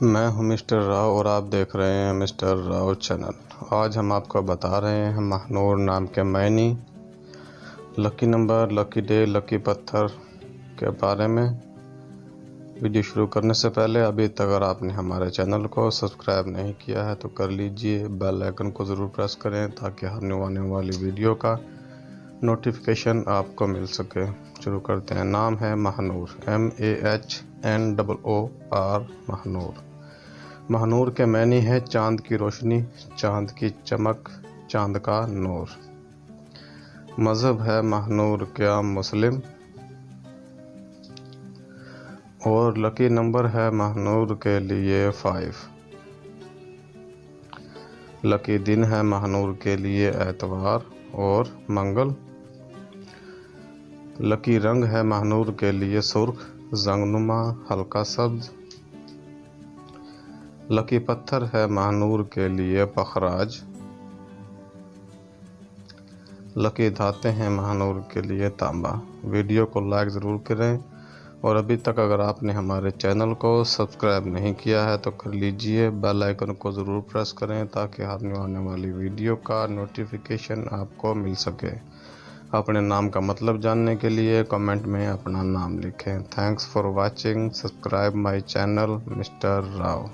मैं हूं मिस्टर राव और आप देख रहे हैं मिस्टर राव चैनल। आज हम आपको बता रहे हैं महानूर नाम के many, lucky number, lucky day, lucky पत्थर के बारे में। वीडियो शुरू करने से पहले अभी तक अगर आपने हमारे चैनल को सब्सक्राइब नहीं किया है तो कर लीजिए। बेल आइकन को ज़रूर प्रेस करें ताकि हर आने वाली वीडियो का नोटिफिकेशन आपको मिल सके। शुरू करते हैं। नाम है महानूर, MAHNOOR, महानूर। महानूर के मैनी है चांद की रोशनी, चांद की चमक, चांद का नूर। मज़हब है महानूर क्या मुस्लिम, और लकी नंबर है महानूर के लिए 5। लकी दिन है महानूर के लिए एतवार और मंगल। लकी रंग है महानूर के लिए सुर्ख, जंगनुमा, हल्का सब्ज। लकी पत्थर है महानूर के लिए पखराज। लकी धाते हैं महानूर के लिए तांबा। वीडियो को लाइक ज़रूर करें और अभी तक अगर आपने हमारे चैनल को सब्सक्राइब नहीं किया है तो कर लीजिए। बेल आइकन को ज़रूर प्रेस करें ताकि आने वाली वीडियो का नोटिफिकेशन आपको मिल सके। अपने नाम का मतलब जानने के लिए कमेंट में अपना नाम लिखें। Thanks for watching. Subscribe my channel mister Rao.